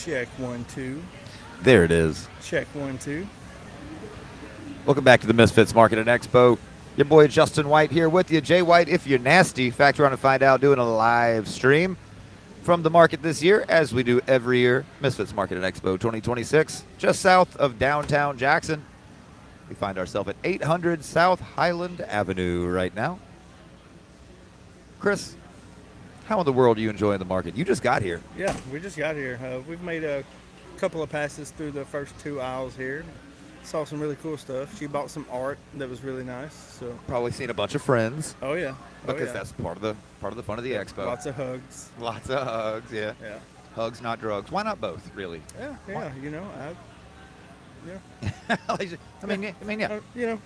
Check 1, 2. There it is. Check 1, 2. Welcome back to the Misfits Market and Expo. Your boy Justin White here with you. Jay White, if you're nasty, factor on to find out, doing a live stream from the market this year, as we do every year. Misfits Market and Expo 2026, just south of downtown Jackson. We find ourselves at 800 South Highland Avenue right now. Chris, how in the world are you enjoying the market? You just got here. Yeah, we just got here. We've made a couple of passes through the first 2 aisles here. Saw some really cool stuff. She bought some art that was really nice. So Probably seen a bunch of friends. oh yeah, Because that's part of the fun of the expo. lots of hugs. Lots of hugs, yeah. Yeah, Hugs, not drugs. Why not both, really? yeah. Why? You know, I mean, yeah. you know,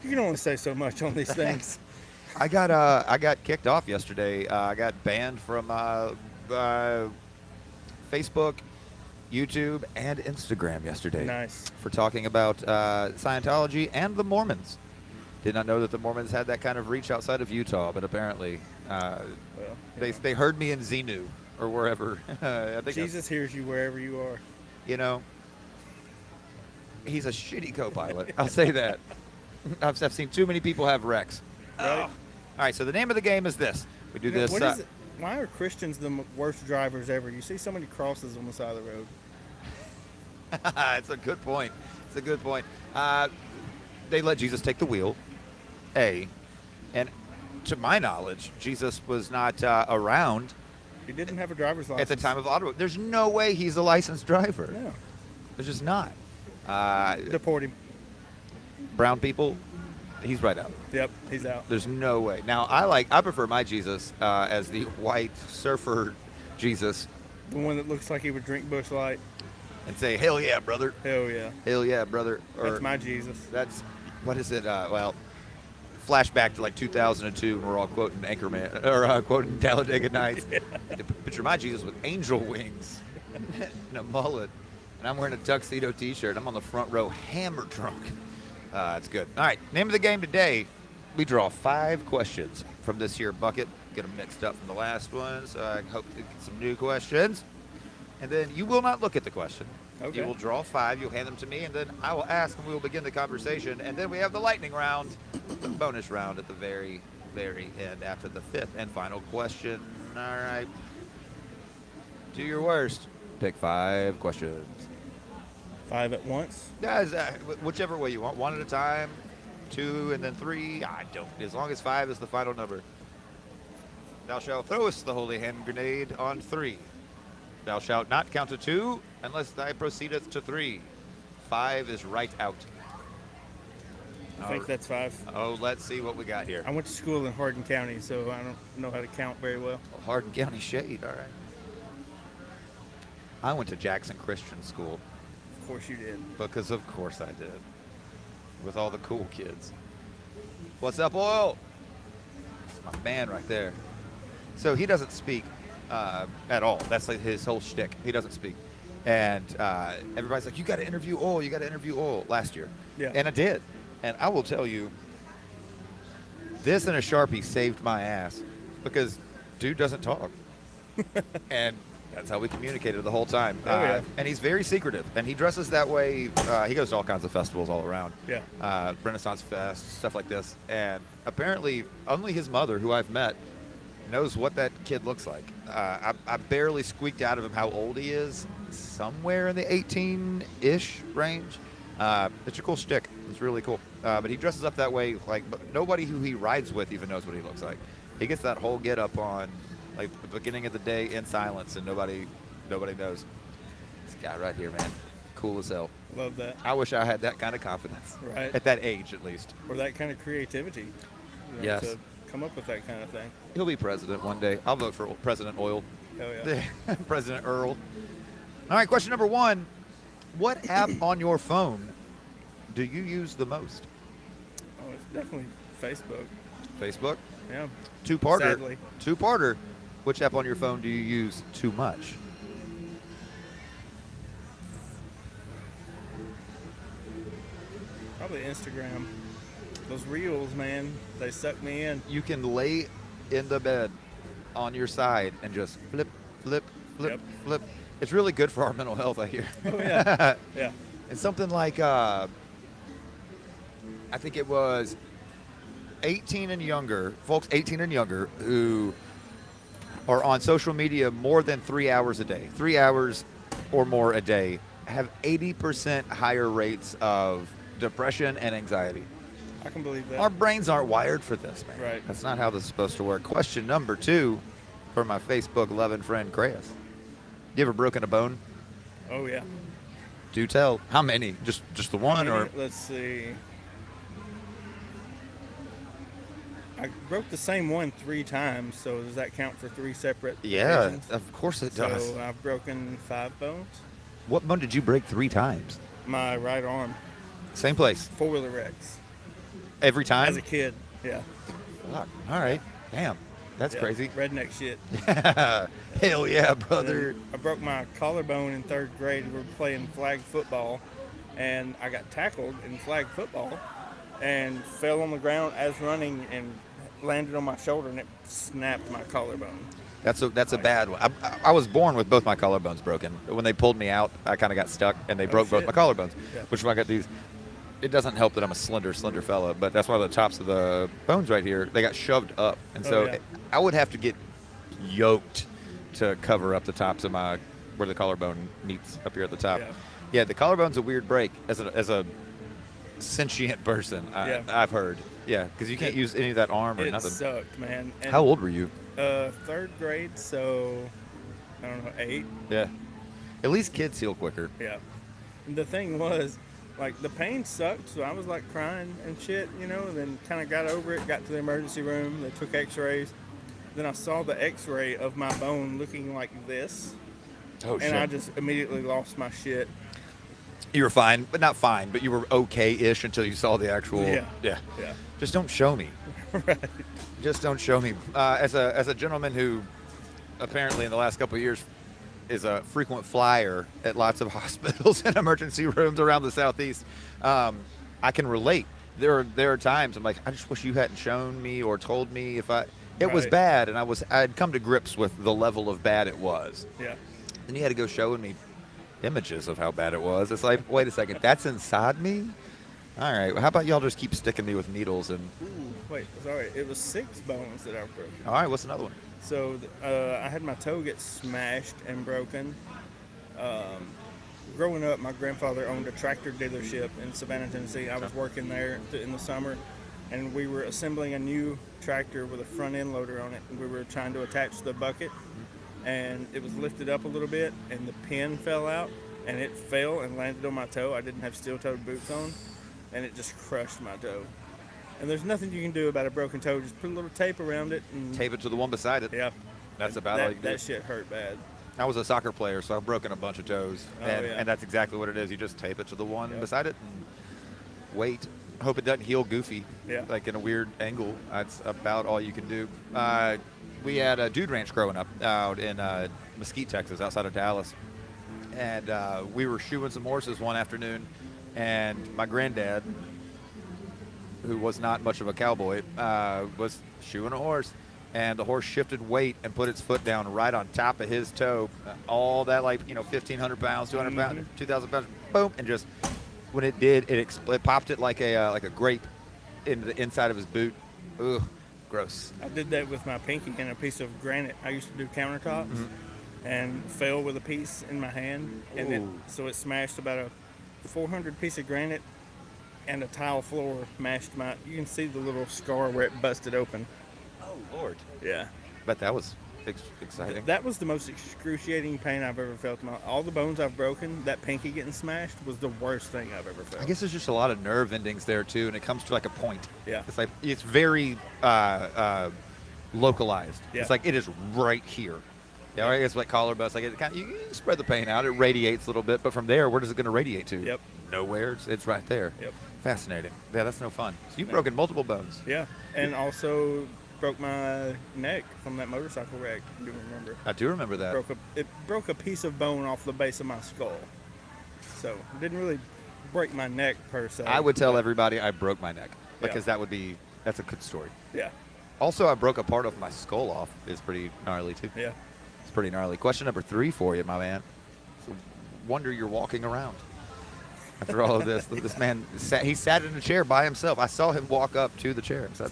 you can only say so much on these things. I got kicked off yesterday. I got banned from Facebook, YouTube, and Instagram yesterday Nice. for talking about Scientology and the Mormons. Did not know that the Mormons had that kind of reach outside of Utah, but apparently Well, they heard me in Xenu or wherever. I think Jesus hears you wherever you are. you know, he's a shitty co-pilot. I'll say that. I've seen too many people have wrecks. Right? All right, so the name of the game is this. We do this. What is it? Why are Christians the worst drivers ever? You see so many crosses on the side of the road. It's a good point. It's a good point. They let Jesus take the wheel, A. And to my knowledge, Jesus was not around He didn't have a driver's license. at the time of auto. There's no way he's a licensed driver. No. There's just not. Deport him. Brown people, he's right out. Yep, he's out. There's no way. Now, I prefer my Jesus as the white surfer Jesus The one that looks like he would drink Busch Light. and say, hell yeah, brother. Hell yeah. Hell yeah, brother. That's my Jesus. That's, what is it? Well, flashback to like 2002 when we're all quoting Anchorman, or quoting Talladega Nights. Picture my Jesus with angel wings and a mullet. And I'm wearing a tuxedo t-shirt. I'm on the front row, hammer drunk. That's good. All right, name of the game today. We draw 5 questions from this here bucket. Get them mixed up from the last one, so I hope to get some new questions. And then you will not look at the question. Okay. You will draw 5. You'll hand them to me, and then I will ask, and we will begin the conversation. And then we have the lightning round, the bonus round at the very, very end after the 5th and final question. All right. Do your worst. Pick 5 questions. 5 at once. Guys, whichever way you want. 1 at a time, 2, and then 3. I don't. As long as 5 is the final number. Thou shalt throwest the holy hand grenade on 3. Thou shalt not count to 2 unless thou proceedeth to 3. 5 is right out. I think that's 5. Oh, let's see what we got here. I went to school in Hardin County, so I don't know how to count very well. Hardin County Shade, all right. I went to Jackson Christian School Of course you did. because, of course, I did. With all the cool kids. What's up, Oil? That's my man right there. So he doesn't speak at all. That's like his whole shtick. He doesn't speak. And everybody's like, you got to interview Oil. You got to interview Oil last year. Yeah. And I did. And I will tell you, this and a Sharpie saved my ass because dude doesn't talk. And that's how we communicated the whole time. Oh, yeah. And he's very secretive. And he dresses that way. He goes to all kinds of festivals all around. Yeah. Renaissance Fest, stuff like this. And apparently, only his mother, who I've met, knows what that kid looks like. I barely squeaked out of him how old he is. Somewhere in the 18-ish range. It's a cool shtick. It's really cool. But he dresses up that way. But nobody who he rides with even knows what he looks like. He gets that whole get up on like the beginning of the day in silence, and nobody knows. This guy right here, man, cool as hell. Love that. I wish I had that kind of confidence. Right. At that age, at least. Or that kind of creativity. Yes. To come up with that kind of thing. He'll be president one day. I'll vote for President Oil. Hell yeah. President Earl. All right, question number 1. What app on your phone do you use the most? Oh, it's definitely Facebook. Facebook? Yeah. Two-parter. Sadly. Two-parter. Which app on your phone do you use too much? Probably Instagram. Those reels, man, they suck me in. You can lay in the bed on your side and just flip, flip, flip, Yep. flip. It's really good for our mental health, I hear. Oh yeah, yeah. And something like, I think it was 18 and younger, folks 18 and younger who are on social media more than 3 hours a day, 3 hours or more a day, have 80% higher rates of depression and anxiety. I can believe that. Our brains aren't wired for this, man. Right. That's not how this is supposed to work. Question number 2 for my Facebook loving friend, Chris. You ever broken a bone? Oh yeah. Do tell. How many? Just the one, or Let's see. I broke the same one 3 times, so does that count for 3 separate yeah, occasions? of course it does. So I've broken 5 bones. What bone did you break 3 times? My right arm, Same place 4-wheeler wrecks. every time. As a kid, yeah. Fuck. All right. Damn. That's Yeah, crazy. Redneck shit. Hell yeah, And brother. then I broke my collarbone in 3rd grade. We were playing flag football, and I got tackled in flag football and fell on the ground as running and landed on my shoulder, and it snapped my collarbone. That's a bad one. I was born with both my collarbones broken. When they pulled me out, I kind of got stuck, and they broke both shit. my collarbones. Yeah. Which is why I got these. It doesn't help that I'm a slender fella, but that's why the tops of the bones right here, they got shoved up, and so yeah. I would have to get yoked to cover up the tops of my where the collarbone meets up here at the top. Yeah, the collarbone's a weird break as a sentient person. I've heard. Yeah, because you can't use any of that arm or It nothing. sucked, man. And, How old were you? 3rd grade, so I don't know, 8. Yeah. At least kids heal quicker. Yeah. And the thing was, like, the pain sucked, so I was like crying and shit, and then kind of got over it, got to the emergency room, they took x-rays. Then I saw the x-ray of my bone looking like this, Oh, and I just immediately lost my shit. You were fine, but not fine, but you were okay-ish until you saw the actual. Yeah. Yeah. Yeah. Just don't show me. Right. Just don't show me. As a gentleman who apparently in the last couple of years is a frequent flyer at lots of hospitals and emergency rooms around the Southeast, I can relate. There are times I'm like, I just wish you hadn't shown me or told me if it was Right. bad, and I'd come to grips with the level of bad it was. Yeah. Then you had to go showing me images of how bad it was. It's like, wait a second, that's inside me? All right, well, how about y'all just keep sticking me with needles and... Ooh, wait, sorry. It was 6 bones that I broke. All right, what's another one? So I had my toe get smashed and broken. Growing up, my grandfather owned a tractor dealership in Savannah, Tennessee. I was working there in the summer, and we were assembling a new tractor with a front end loader on it. And we were trying to attach the bucket, and it was lifted up a little bit, and the pin fell out, and it fell and landed on my toe. I didn't have steel-toed boots on, and it just crushed my toe. And there's nothing you can do about a broken toe. Just put a little tape around it. And Tape it to the one beside it. yeah. That's about all you can do. That shit hurt bad. I was a soccer player, so I've broken a bunch of toes. Oh, and, yeah. and that's exactly what it is. You just tape it to the one Yep. beside it and wait. Hope it doesn't heal goofy, like in a weird angle. That's about all you can do. We had a dude ranch growing up out in Mesquite, Texas, outside of Dallas. And we were shoeing some horses one afternoon, and my granddad, who was not much of a cowboy, was shoeing a horse. And the horse shifted weight and put its foot down right on top of his toe. All that, 1,500 pounds, 200 pounds, 2,000 pounds, boom, and just when it did, it popped it like a grape into the inside of his boot. Ugh, gross. I did that with my pinky and a piece of granite. I used to do countertops and fell with a piece in my hand. And so it smashed about a 400 piece of granite and a tile floor mashed you can see the little scar where it busted open. Oh, Lord. Yeah. But that was exciting. That was the most excruciating pain I've ever felt. All the bones I've broken, that pinky getting smashed was the worst thing I've ever felt. I guess there's just a lot of nerve endings there, too, and it comes to a point. Yeah. It's very localized. Yeah. It's like it is right here. Yeah, I guess like collarbone. Like you spread the pain out. It radiates a little bit, but from there, where does it going to radiate to? Yep. Nowhere. It's right there. Yep. Fascinating. Yeah, that's no fun. So you've broken multiple bones. Yeah. And also broke my neck from that motorcycle wreck. Do you remember? I do remember that. It broke a piece of bone off the base of my skull. So it didn't really break my neck per se. I would tell everybody I broke my neck because Yeah. that's a good story. Yeah. Also, I broke a part of my skull off. It's pretty gnarly too. Yeah. It's pretty gnarly. Question number 3 for you, my man. It's a wonder you're walking around after all of this. This man, he sat in a chair by himself. I saw him walk up to the chair and sat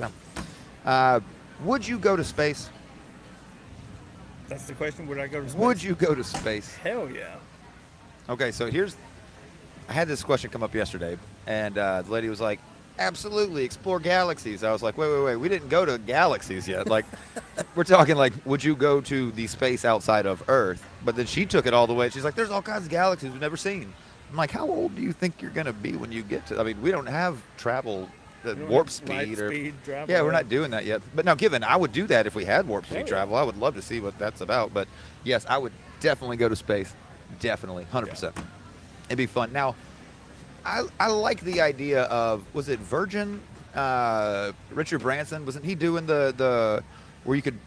down. Would you go to space? That's the question. Would I go to space? Would you go to space? Hell yeah. Okay, so I had this question come up yesterday, and the lady was like, absolutely, explore galaxies. I was like, wait, we didn't go to galaxies yet. Like, we're talking like, would you go to the space outside of Earth? But then she took it all the way. She's like, there's all kinds of galaxies we've never seen. I'm like, how old do you think you're going to be when you get to, I mean, we don't have travel, warp speed. Travel, yeah, we're not doing that yet. But now, given, I would do that if we had warp speed travel. I would love to see what that's about. But yes, I would definitely go to space. Definitely, 100%. Yeah. It'd be fun. Now, I like the idea of, was it Virgin? Richard Branson, wasn't he doing the where you could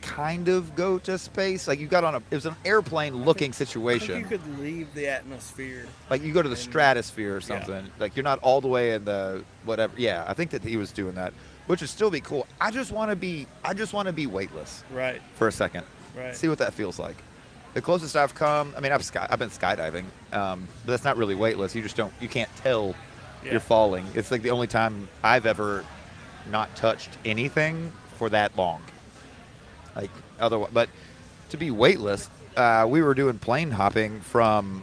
kind of go to space? Like you got on it was an airplane looking situation. I think you could leave the atmosphere. Like you go to the stratosphere or something. Yeah. Like you're not all the way in the whatever. Yeah, I think that he was doing that, which would still be cool. I just want to be weightless. Right. For a second. Right. See what that feels like. The closest I've come, I mean, I've been skydiving, but that's not really weightless. You can't tell you're falling. It's like the only time I've ever not touched anything for that long. Like otherwise, but to be weightless, we were doing plane hopping from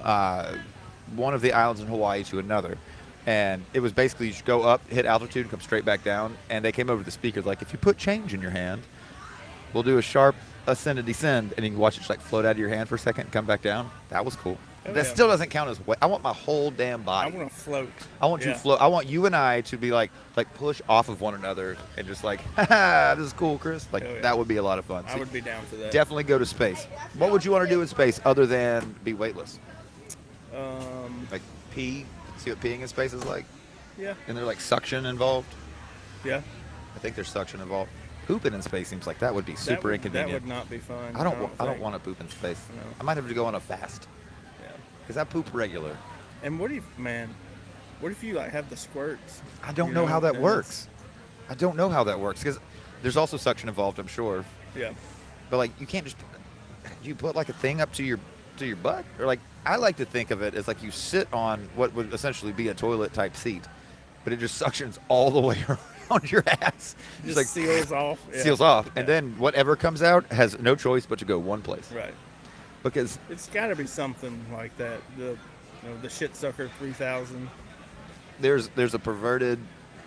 one of the islands in Hawaii to another. And it was basically you just go up, hit altitude, and come straight back down. And they came over to the speakers like, if you put change in your hand, we'll do a sharp ascend and descend, and you can watch it just like float out of your hand for a second and come back down. That was cool. That still doesn't count as weight. I want my whole damn body. I want to float. I want you to float. I want you and I to be like push off of one another and just like, haha, this is cool, Chris. Like that would be a lot of fun. I would be down for that. Definitely go to space. What would you want to do in space other than be weightless? Like pee. See what peeing in space is like? Yeah. And there's like suction involved? Yeah. I think there's suction involved. Pooping in space seems like that would be super inconvenient. That would not be fun. I don't want to poop in space. No. I might have to go on a fast. Yeah. Because I poop regular. And what if you like have the squirts? I don't know how that works. I don't know how that works because there's also suction involved, I'm sure. Yeah. But like you can't just you put like a thing up to your butt, or like I like to think of it as like you sit on what would essentially be a toilet type seat, but it just suctions all the way around your ass. Just like seals off. Yeah. Seals off, and then whatever comes out has no choice but to go one place. Right. Because it's got to be something like that. The shit sucker 3000. There's a perverted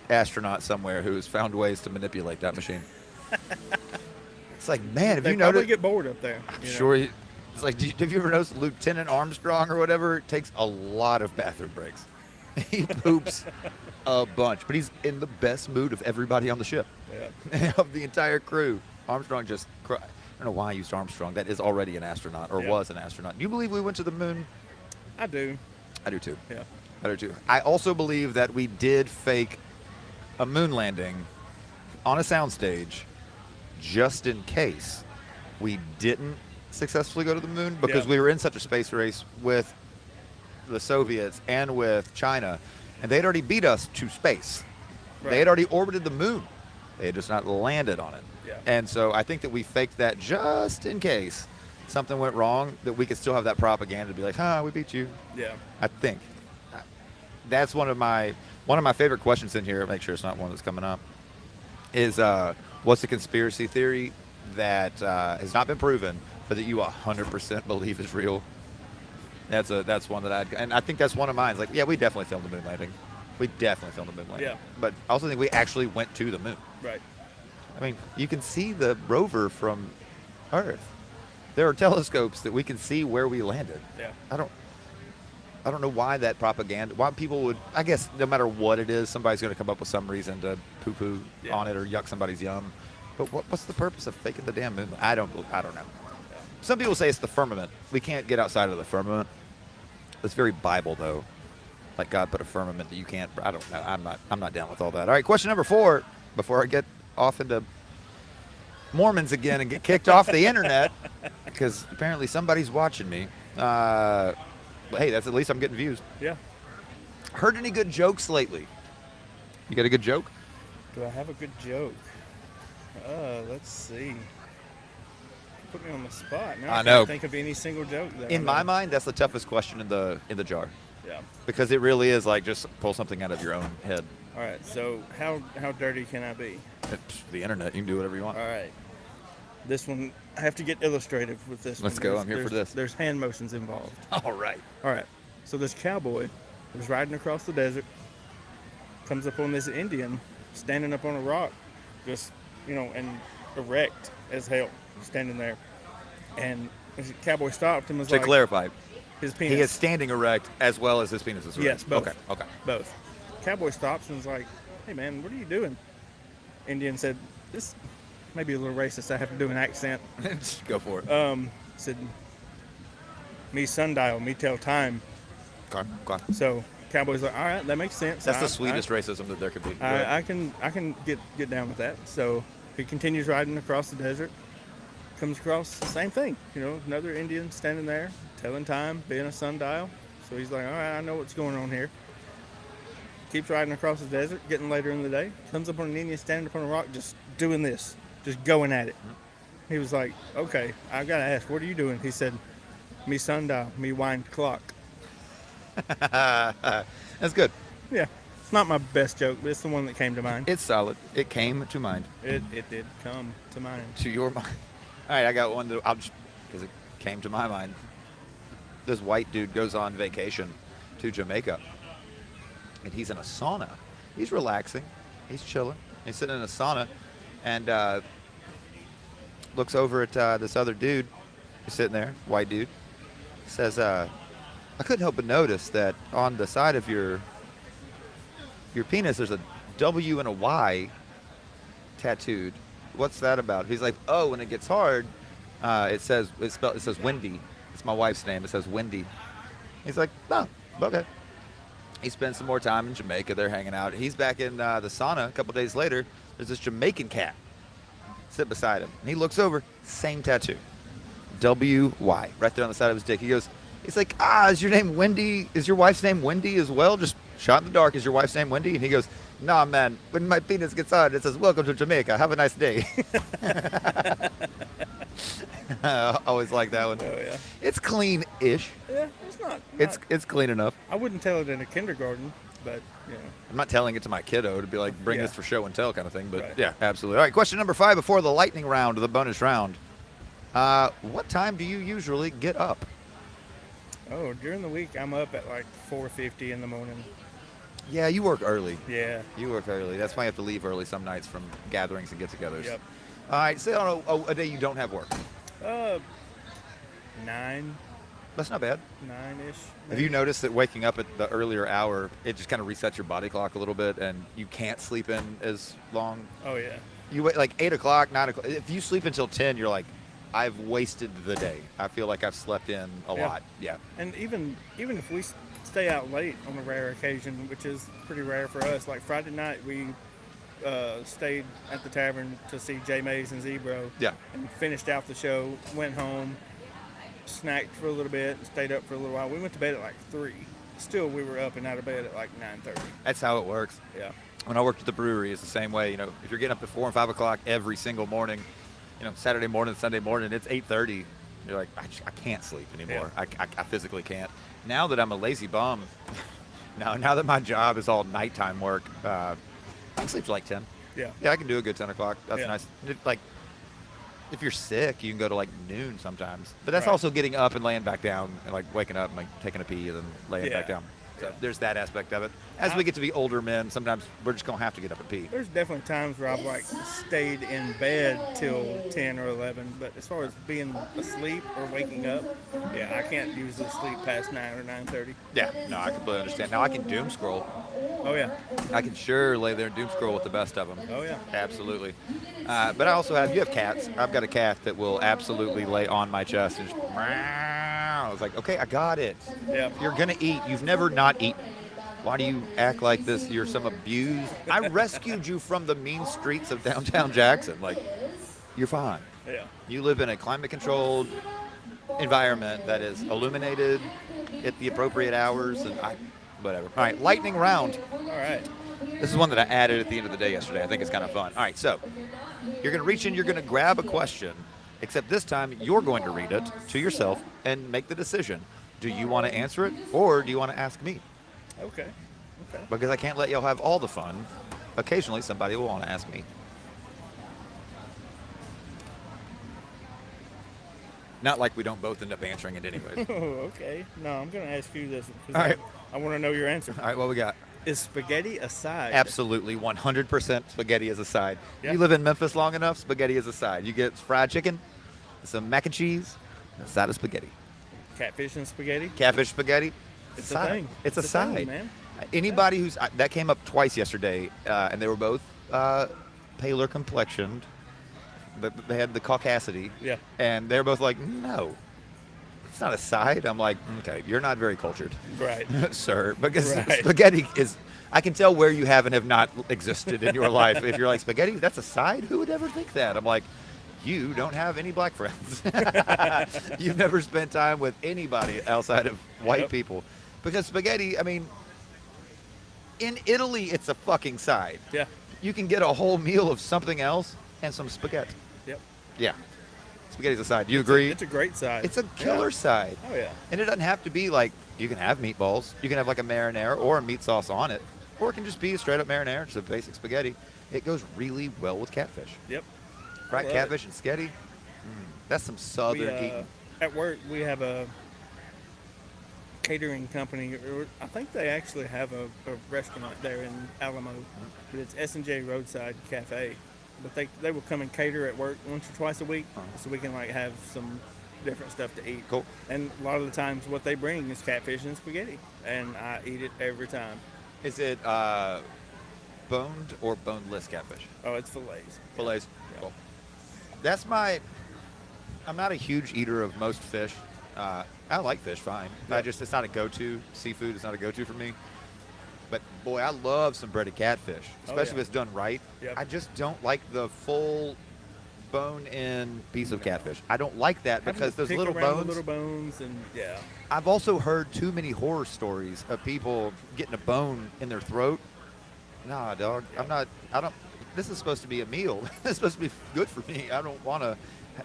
astronaut somewhere who has found ways to manipulate that machine. It's like, man, have you noticed? They probably get bored up there. I'm sure. It's like, have you ever noticed Lieutenant Armstrong or whatever takes a lot of bathroom breaks? He poops a bunch, but he's in the best mood of everybody on the ship, of the entire crew. Armstrong just I don't know why I used Armstrong. That is already an astronaut, or was an astronaut. Do you believe we went to the moon? I do. I do too. Yeah. I do too. I also believe that we did fake a moon landing on a soundstage just in case we didn't successfully go to the moon, because we were in such a space race with the Soviets and with China, and they'd already beat us to space. Right. They had already orbited the moon. They had just not landed on it. Yeah. And so I think that we faked that just in case something went wrong, that we could still have that propaganda to be like, we beat you. Yeah. I think. That's one of my favorite questions in here. Make sure it's not one that's coming up. Is what's the conspiracy theory that has not been proven, but that you 100% believe is real? That's one that and I think that's one of mine. It's like, yeah, we definitely filmed the moon landing. We definitely filmed the moon landing. Yeah. But I also think we actually went to the moon. Right. I mean, you can see the rover from Earth. There are telescopes that we can see where we landed. Yeah. I don't know why that propaganda, why people would, I guess no matter what it is, somebody's going to come up with some reason to poo-poo on it or yuck somebody's yum. But what's the purpose of faking the damn moon? I don't know. Yeah. Some people say it's the firmament. We can't get outside of the firmament. It's very Bible, though. Like God put a firmament that you can't. I don't know. I'm not down with all that. All right, question number 4. Before I get off into Mormons again and get kicked off the internet, because apparently somebody's watching me. But hey, that's at least I'm getting views. Yeah. Heard any good jokes lately? You got a good joke? Do I have a good joke? Let's see. put me on the spot. Now I I know. can't think of any single joke that In I my know. mind, that's the toughest question in the jar, Yeah. because it really is like just pull something out of your own head. All right. So how dirty can I be? It's the internet. You can do whatever you want. All right. This one, I have to get illustrative with this Let's one. go. I'm here for this. There's hand motions involved. All right. All right. So this cowboy was riding across the desert, comes up on this Indian standing up on a rock, just, and erect as hell, standing there. And the cowboy stopped and was To like, clarify, his penis. he is standing erect as well as his penis is erect. Yes, both. Okay. Both. Cowboy stops and was like, hey man, what are you doing? Indian said, this may be a little racist. I have to do an accent. Just go for it. Said, me sundial, me tell time. Okay. So cowboy's like, all right, that makes sense. That's the sweetest racism that there could be. I can get down with that. So he continues riding across the desert. Comes across the same thing. Another Indian standing there, telling time, being a sundial. So he's like, all right, I know what's going on here. Keeps riding across the desert, getting later in the day. Comes up on an Indian standing up on a rock, just doing this, just going at it. He was like, okay, I gotta ask, what are you doing? He said, me sundial, me wind clock. That's good. Yeah, it's not my best joke, but it's the one that came to mind. It's solid. It came to mind. It did come to mind. To your mind. All right, I got one that I'll just, because it came to my mind. This white dude goes on vacation to Jamaica, and he's in a sauna. He's relaxing. He's chilling. He's sitting in a sauna, and looks over at this other dude who's sitting there, white dude. Says, I couldn't help but notice that on the side of your penis, there's a W and a Y tattooed. What's that about? He's like, oh, when it gets hard, it says Wendy. It's my wife's name. It says Wendy. He's like, oh, okay. He spends some more time in Jamaica. They're hanging out. He's back in the sauna a couple days later. There's this Jamaican cat sit beside him. And he looks over, same tattoo. W-Y, right there on the side of his dick. He's like, is your name Wendy? Is your wife's name Wendy as well? Just shot in the dark. Is your wife's name Wendy? And he goes, nah, man. When my penis gets hard, it says, welcome to Jamaica. Have a nice day. I always like that one. Oh yeah. It's clean-ish. Yeah, it's not. It's clean enough. I wouldn't tell it in a kindergarten, but I'm not telling it to my kiddo to be like, bring Yeah. this for show and tell kind of thing. But Right. yeah, absolutely. All right, question number 5 before the lightning round, the bonus round. What time do you usually get up? Oh, during the week I'm up at like 4:50 in the morning. Yeah, you work early. Yeah. You work early. That's why you have to leave early some nights from gatherings and get-togethers. Yep. All right, say on a day you don't have work. 9, That's not bad. 9-ish. Have you noticed that waking up at the earlier hour, it just kind of resets your body clock a little bit, and you can't sleep in as long? Oh yeah. You wait like 8 o'clock, 9 o'clock. If you sleep until 10, you're like, I've wasted the day. I feel like I've slept in a Yeah. lot. Yeah. And even if we stay out late on a rare occasion, which is pretty rare for us, like Friday night we stayed at the tavern to see J Mays and Zebro. Yeah. And finished out the show, went home, snacked for a little bit, and stayed up for a little while. We went to bed at like 3. Still, we were up and out of bed at like 9:30. That's how it works. Yeah. When I worked at the brewery, it's the same way. If you're getting up at 4 and 5 o'clock every single morning, Saturday morning, Sunday morning, it's 8:30. You're like, I can't sleep anymore. Yeah. I physically can't. Now that I'm a lazy bum, now that my job is all nighttime work, I can sleep till like 10. Yeah. Yeah, I can do a good 10 o'clock. That's Yeah. nice. If you're sick, you can go to like noon sometimes. But that's Right. also getting up and laying back down and like waking up and like taking a pee and then laying back Yeah. down. So Yeah. there's that aspect of it. As we get to be older men, sometimes we're just gonna have to get up and pee. There's definitely times where I've like stayed in bed till 10 or 11, but as far as being asleep or waking up, yeah, I can't usually sleep past 9 or 9:30. Yeah, no, I completely understand. Now I can doom scroll. Oh yeah. I can sure lay there and doom scroll with the best of them. Oh yeah. Absolutely. But I also you have cats. I've got a cat that will absolutely lay on my chest and just, I was like, okay, I got it. Yeah. You're going to eat. You've never not eaten. Why do you act like this? You're some abused. I rescued you from the mean streets of downtown Jackson. Like, you're fine. Yeah. You live in a climate-controlled environment that is illuminated at the appropriate hours, and whatever. All right, lightning round. All right. This is one that I added at the end of the day yesterday. I think it's kind of fun. All right, so you're going to reach in, you're going to grab a question, Except this time, you're going to read it to yourself and make the decision. Do you want to answer it, or do you want to ask me? Okay. Okay. Because I can't let y'all have all the fun. Occasionally, somebody will want to ask me. Not like we don't both end up answering it anyways. Oh, okay. No, I'm going to ask you this because All right. I want to know your answer. All right, what we got? Is spaghetti a side? Absolutely, 100% spaghetti is a side. Yeah. You live in Memphis long enough, spaghetti is a side. You get fried chicken, some mac and cheese, and a side of spaghetti. Catfish and spaghetti? Catfish spaghetti. It's side. a thing. It's a side. thing, man. Anybody who's that came up twice yesterday, and they were both paler complexioned, but they had the caucasity. Yeah. And they're both like, no, it's not a side. I'm like, okay, you're not very cultured, Right. sir, because Right. spaghetti is. I can tell where you have and have not existed in your life. If you're like, spaghetti, that's a side? Who would ever think that? I'm like, you don't have any black friends. You've never spent time with anybody outside of white Yep. people. Because spaghetti, I mean, in Italy, it's a fucking side. Yeah. You can get a whole meal of something else and some spaghetti. Yep. Yeah. Spaghetti's a side. Do you agree? It's a great side. It's a killer Yeah. side. Oh, yeah. And it doesn't have to be like, you can have meatballs. You can have like a marinara or a meat sauce on it. Or it can just be a straight up marinara, just a basic spaghetti. It goes really well with catfish. Yep. Right? love Catfish and sketty. That's some southern We, eating. at work, we have a catering company. I think they actually have a restaurant there in Alamo, but it's S&J Roadside Cafe. But they will come and cater at work once or twice a week, so we can like have some different stuff to eat. Cool. And a lot of the times, what they bring is catfish and spaghetti, and I eat it every time. Is it boned or boneless catfish? Oh, it's fillets. Fillets. Yeah. Cool. I'm not a huge eater of most fish. I like fish fine. Yeah. It's not a go-to. Seafood is not a go-to for me. But boy, I love some breaded catfish, especially yeah. if it's done right. Yep. I just don't like the full bone-in piece of catfish. I don't like that Having because to those pick little around bones. the little bones, and yeah. I've also heard too many horror stories of people getting a bone in their throat. Nah, dog. Yeah. I don't. This is supposed to be a meal. This is supposed to be good for me. I don't want to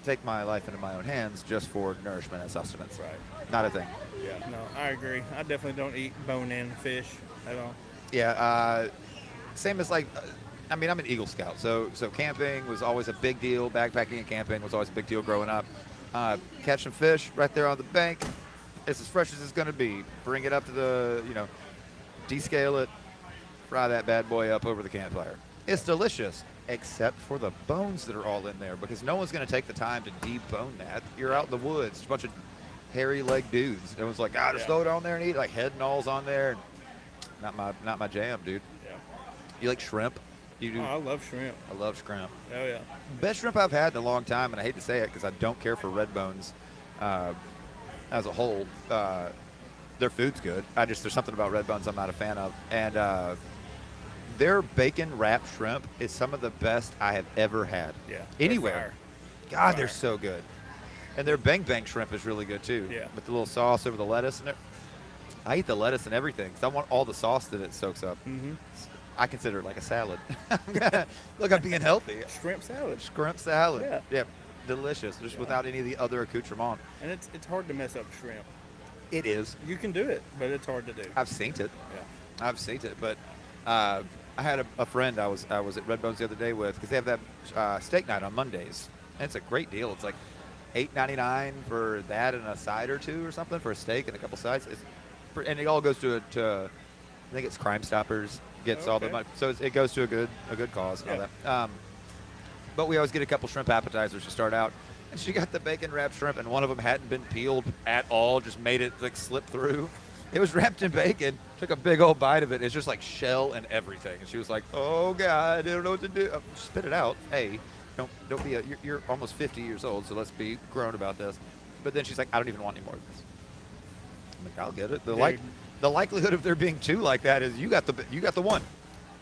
take my life into my own hands just for nourishment and sustenance. Right. Not a thing. Yeah, no, I agree. I definitely don't eat bone-in fish at all. Yeah. Same as like, I'm an Eagle Scout, so camping was always a big deal. Backpacking and camping was always a big deal growing up. Catching fish right there on the bank. It's as fresh as it's going to be. Bring it up to the, descale it, fry that bad boy up over the campfire. It's delicious, except for the bones that are all in there, because no one's going to take the time to debone that. You're out in the woods, a bunch of hairy-legged dudes. Everyone's like, just Yeah. throw it on there and eat, like head and all's on there. Not my jam, dude. Yeah. You like shrimp? You do? Oh, I love shrimp. I love shrimp. Oh, yeah. Best shrimp I've had in a long time, and I hate to say it because I don't care for red bones as a whole. Their food's good. There's something about red bones I'm not a fan of. And their bacon wrapped shrimp is some of the best I have ever had. Yeah. Anywhere. They're God, they're Fire. so good. And their bang bang shrimp is really good too. Yeah. With the little sauce over the lettuce and I eat the lettuce and everything because I want all the sauce that it soaks up. Mm-hmm. I consider it like a salad. Look, I'm being healthy. Shrimp salad. Shrimp salad. Yeah. Delicious, just Yeah. without any of the other accoutrement. And it's hard to mess up shrimp. It is. You can do it, but it's hard to do. I've seen it. Yeah. I've seen it, but I had a friend I was at Red Bones the other day with because they have that steak night on Mondays, and it's a great deal. It's like $8.99 for that and a side or two or something for a steak and a couple sides. And it all goes to I think it's Crime Stoppers gets all the Okay. money, so it goes to a good cause and all that. But we always get a couple shrimp appetizers to start out. And she got the bacon wrapped shrimp, and one of them hadn't been peeled at all, just made it like slip through. It was wrapped in bacon. Took a big old bite of it. It's just like shell and everything. And she was like, "Oh God, I don't know what to do." Spit it out. Hey, don't be you're almost 50 years old, so let's be grown about this. But then she's like, "I don't even want any more of this." I'm like, "I'll get it." The likelihood of there being two like that is you got the one.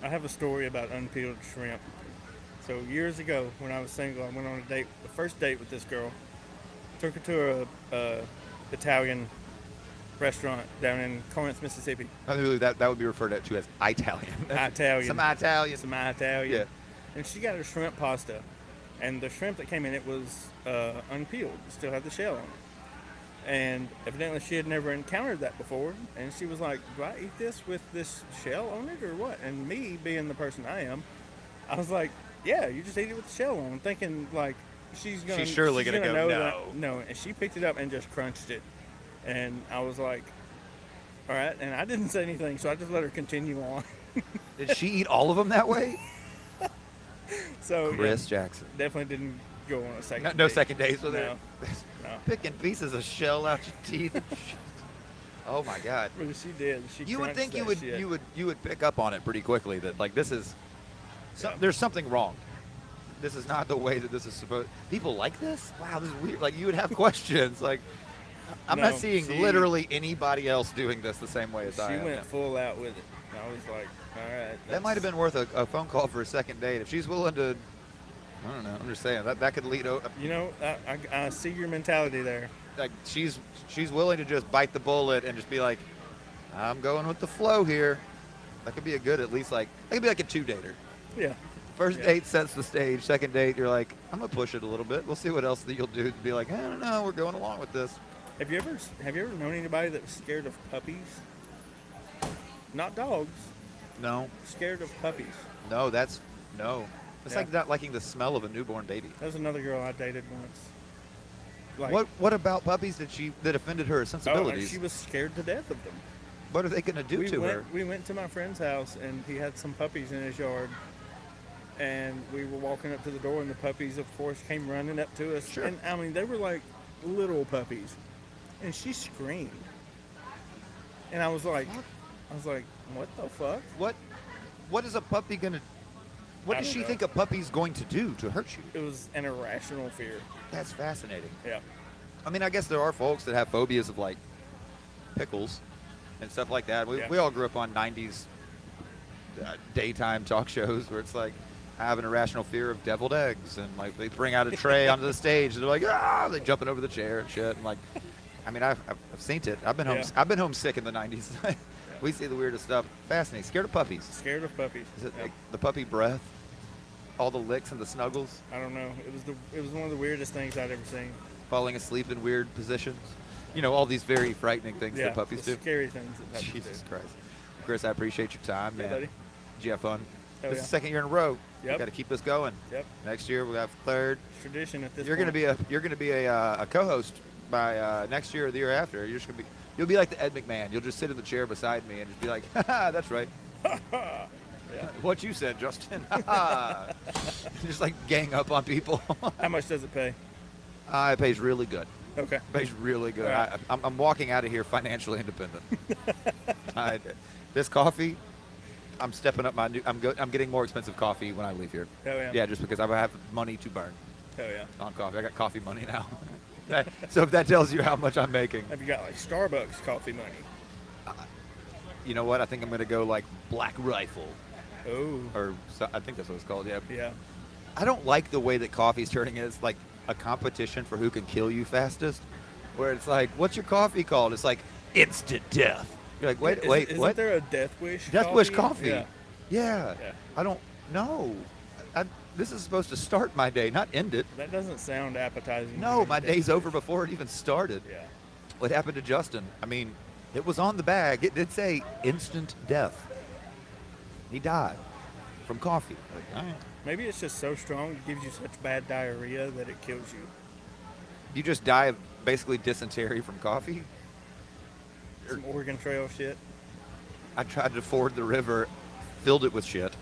I have a story about unpeeled shrimp. So years ago, when I was single, I went on the first date with this girl. Took her to a Italian restaurant down in Corinth, Mississippi. I believe that would be referred to as Italian. Italian. Some Italian. Some Italian. Yeah. And she got her shrimp pasta. and the shrimp that came in it was unpeeled. It still had the shell on it. And evidently she had never encountered that before, and she was like, "Do I eat this with this shell on it or what?" And me, being the person I am, I was like, "Yeah, you just eat it with the shell on," thinking like she's surely gonna go, know "No." that. No, and she picked it up and just crunched it, and I was like, "All right," and I didn't say anything, so I just let her continue on. Did she eat all of them that way? So Chris Jackson. definitely didn't go on a second. No date. second dates with her. No. Picking pieces of shell out your teeth. Oh my God. But she did. She You would crunched think that shit. you would pick up on it pretty quickly that like this is there's something wrong. This is not the way that this is supposed. People like this? Wow, this is weird. Like you would have questions. Like I'm not seeing literally anybody else doing this the same way as I am. She went full out with it. And I was like, all right. That might have been worth a phone call for a second date if she's willing to. I don't know. I'm just saying that could lead. You know, I see your mentality there. Like she's willing to just bite the bullet and just be like, I'm going with the flow here. That could be a good at least like that could be like a 2-dater. Yeah. First date sets the stage. Second date, you're like, I'm gonna push it a little bit. We'll see what else that you'll do. Be like, I don't know. We're going along with this. Have you ever known anybody that was scared of puppies? Not dogs. No. Scared of puppies. No, that's no. It's Yeah. like not liking the smell of a newborn baby. That was another girl I dated once. Like, What about puppies that offended her sensibilities? she was scared to death of them. What are they gonna do to her? We went to my friend's house and he had some puppies in his yard. And we were walking up to the door and the puppies, of course, came running up to us. Sure. And I mean, they were like little puppies. And she screamed. And I was like, what the fuck? What is a puppy gonna? What I does don't she know. think a puppy's going to do to hurt you? It was an irrational fear. That's fascinating. Yeah. I mean, I guess there are folks that have phobias of like pickles and stuff like that. We all grew up on 90s daytime talk shows where it's like, I have an irrational fear of deviled eggs. And like they bring out a tray onto the stage and they're like, ah, they jumping over the chair and shit. And like, I mean, I've seen it. I've been home. Yeah. I've been homesick in the 90s. We see the weirdest stuff. Fascinating. Scared of puppies. Scared of puppies. Is it Yep. like the puppy breath? All the licks and the snuggles? I don't know. It was one of the weirdest things I'd ever seen. Falling asleep in weird positions? You know, all these very frightening things that puppies the do. scary things that puppies Jesus do. Christ. Chris, I appreciate your time, Yeah, man. buddy. Did you have fun? Hell This is yeah. the second year in a row. We Yep. got to keep this going. Yep. Next year we'll have third. Tradition at this You're point. gonna be a co-host by next year or the year after. You'll be like the Ed McMahon. You'll just sit in the chair beside me and just be like, haha, that's right. Yeah. What you said, Justin. Just like gang up on people. How much does it pay? It pays really good. Okay. It pays really good. All right. I'm walking out of here financially independent. This coffee, I'm stepping up I'm getting more expensive coffee when I leave here. Hell yeah. Yeah, just because I have money to burn Hell yeah. on coffee. I got coffee money now. So if that tells you how much I'm making. Have you got like Starbucks coffee money? You know what? I think I'm going to go like Black Rifle. Oh. I think that's what it's called, yeah. Yeah. I don't like the way that coffee's turning it. It's like a competition for who can kill you fastest. Where it's like, what's your coffee called? It's like instant death. You're like, wait, Isn't what? there a Death Wish Death Wish coffee. Yeah. Yeah. Yeah. I don't know. This is supposed to start my day, not end it. That doesn't sound appetizing. No, to me. my day's over before it even started. Yeah. What happened to Justin? I mean, it was on the bag. It did say instant death. He died from coffee. Like, all right. Maybe it's just so strong, it gives you such bad diarrhea that it kills you. You just die of basically dysentery from coffee? Some Oregon Trail shit. I tried to ford the river, filled it with shit,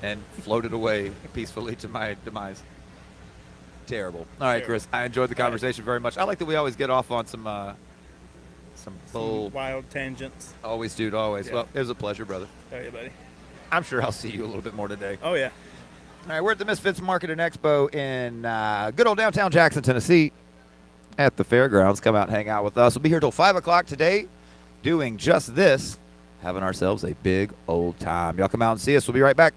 and floated away peacefully to my demise. Terrible. All right, Chris, I enjoyed the conversation very much. I like that we always get off on some bull. Wild tangents. Always, dude, always. Yeah. Well, it was a pleasure, brother. Tell you, buddy. I'm sure I'll see you a little bit more today. Oh, yeah. All right, we're at the Misfits Market and Expo in good old downtown Jackson, Tennessee at the fairgrounds. Come out and hang out with us. We'll be here till 5 o'clock today doing just this, having ourselves a big old time. Y'all come out and see us. We'll be right back.